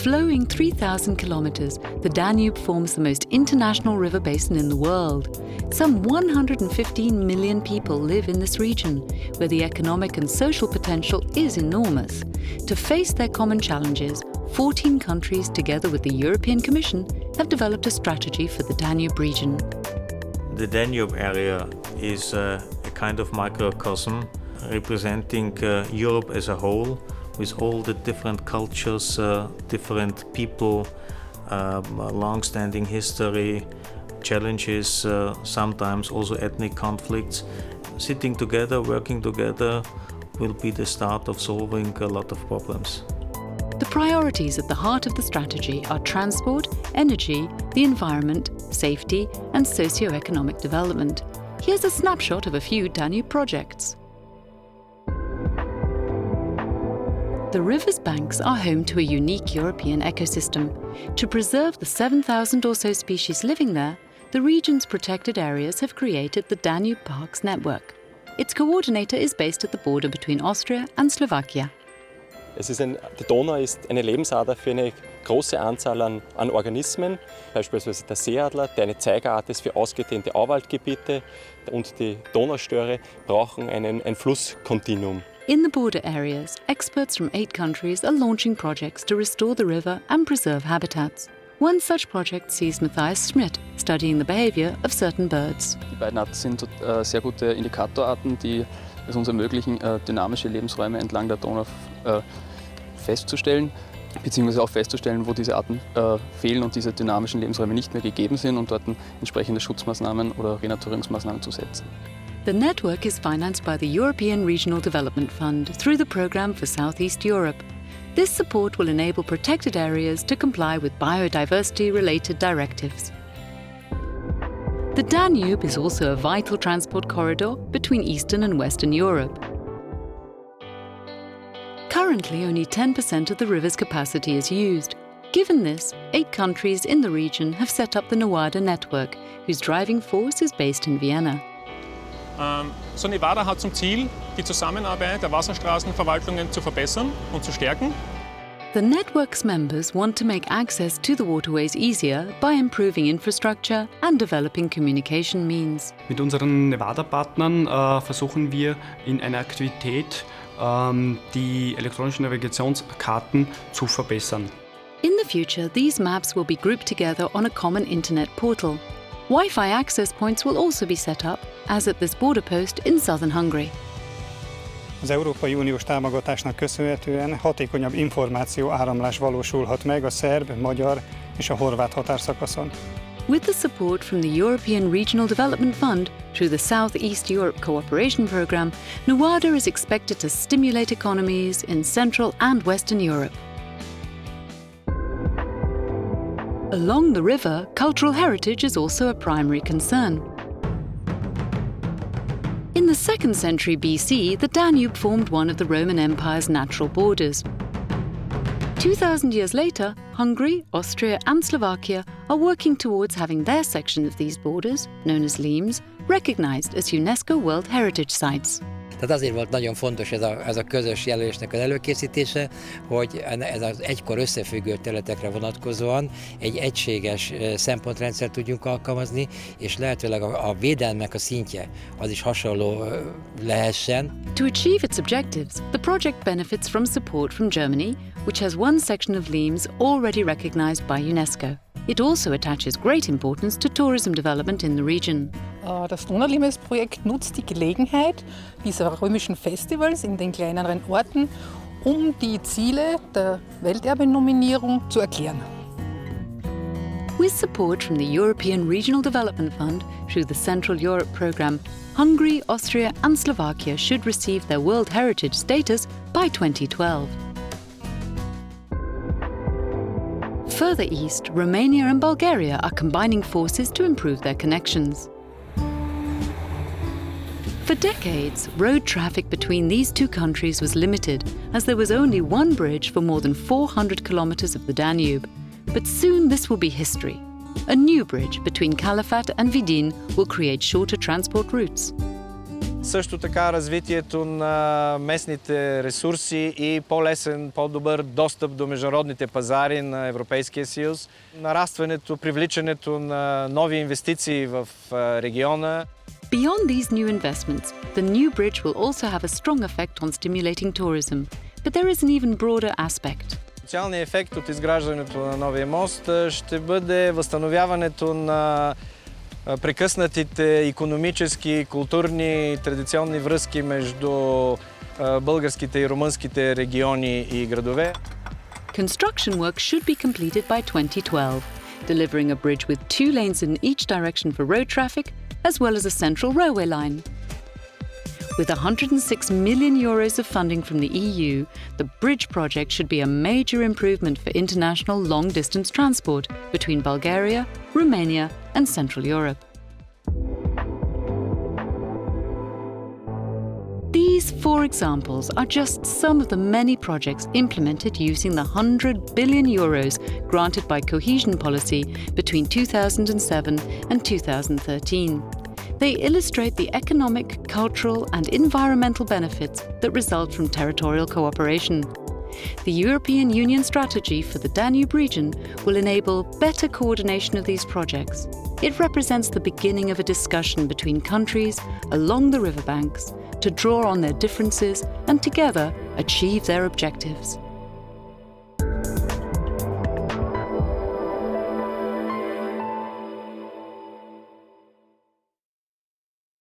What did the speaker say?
Flowing 3,000 kilometers, the Danube forms the most international river basin in the world. Some 115 million people live in this region, where the economic and social potential is enormous. To face their common challenges, 14 countries, together with the European Commission, have developed a strategy for the Danube region. The Danube area is a kind of microcosm representing Europe as a whole, with all the different cultures, different people, long-standing history, challenges, sometimes also ethnic conflicts. Sitting together, working together will be the start of solving a lot of problems. The priorities at the heart of the strategy are transport, energy, the environment, safety, and socio-economic development. Here's a snapshot of a few Danube projects. The river's banks are home to a unique European ecosystem. To preserve the 7,000 or so species living there, the region's protected areas have created the Danube Parks Network. Its coordinator is based at the border between Austria and Slovakia. Die Donau ist eine Lebensader für eine große Anzahl an Organismen, beispielsweise der Seeadler, der eine Zeigerart ist für ausgedehnte Auwaldgebiete, und die Donaustöre brauchen ein Flusskontinuum. In the border areas, experts from 8 countries are launching projects to restore the river and preserve habitats. One such project sees Matthias Schmidt studying the behavior of certain birds. Die beiden Arten sind sehr gute Indikatorarten, die es uns ermöglichen, dynamische Lebensräume entlang der Donau festzustellen, beziehungsweise auch festzustellen, wo diese Arten fehlen und diese dynamischen Lebensräume nicht mehr gegeben sind, und dort entsprechende Schutzmaßnahmen oder Renaturierungsmaßnahmen zu setzen. The network is financed by the European Regional Development Fund through the Programme for Southeast Europe. This support will enable protected areas to comply with biodiversity-related directives. The Danube is also a vital transport corridor between Eastern and Western Europe. Currently, only 10% of the river's capacity is used. Given this, 8 countries in the region have set up the NOADA network, whose driving force is based in Vienna. So NOADA hat zum Ziel, die Zusammenarbeit der Wasserstraßenverwaltungen zu verbessern und zu stärken. The network's members want to make access to the waterways easier by improving infrastructure and developing communication means. Mit unseren Nevada-Partnern versuchen wir in einer Aktivität die elektronischen Navigationskarten zu verbessern. In the future, these maps will be grouped together on a common internet portal. Wi-Fi access points will also be set up, as at this border post in southern Hungary. Az Európai Uniós támogatásnak köszönhetően hatékonyabb információáramlás valósulhat meg a szerb, magyar és a horvát határszakaszon. With the support from the European Regional Development Fund through the South-East Europe Cooperation Programme, NOADA is expected to stimulate economies in Central and Western Europe. Along the river, cultural heritage is also a primary concern. In the 2nd century BC, the Danube formed one of the Roman Empire's natural borders. 2,000 years later, Hungary, Austria and Slovakia are working towards having their section of these borders, known as Limes, recognized as UNESCO World Heritage Sites. Tehát azért volt nagyon fontos ez a közös jelölésnek az előkészítése, hogy ez az egykor összefüggő területekre vonatkozóan egy egységes szempontrendszert tudjunk alkalmazni, és lehetőleg a védelmek a szintje az is hasonló lehessen. To achieve its objectives, the project benefits from support from Germany, which has one section of Limes already recognized by UNESCO. It also attaches great importance to tourism development in the region. Das Donaulimes-Projekt nutzt die Gelegenheit dieser römischen Festivals in den kleineren Orten, die Ziele der Welterbe-Nominierung zu erklären. With support from the European Regional Development Fund through the Central Europe Programme, Hungary, Austria and Slovakia should receive their World Heritage status by 2012. Further east, Romania and Bulgaria are combining forces to improve their connections. For decades, road traffic between these 2 countries was limited, as there was only one bridge for more than 400 kilometers of the Danube. But soon this will be history. A new bridge between Calafat and Vidin will create shorter transport routes. Също така развитието на местните ресурси и по-лесен, по-добър достъп до международните пазари на Европейския съюз, нарастването, привличането на нови инвестиции в региона. Beyond these new investments, the new bridge will also have a strong effect on stimulating tourism. But there is an even broader aspect. Социалният ефект от изграждането на новия мост ще бъде възстановяването на прекъснатите икономически, културни, традиционни връзки между българските и румънските региони и градове. Construction work should be completed by 2012, delivering a bridge with 2 lanes in each direction for road traffic, as well as a central railway line. With 106 million euros of funding from the EU, the bridge project should be a major improvement for international long-distance transport between Bulgaria, Romania and Central Europe. These 4 examples are just some of the many projects implemented using the 100 billion euros granted by cohesion policy between 2007 and 2013. They illustrate the economic, cultural and environmental benefits that result from territorial cooperation. The European Union strategy for the Danube region will enable better coordination of these projects. It represents the beginning of a discussion between countries along the riverbanks to draw on their differences and together achieve their objectives.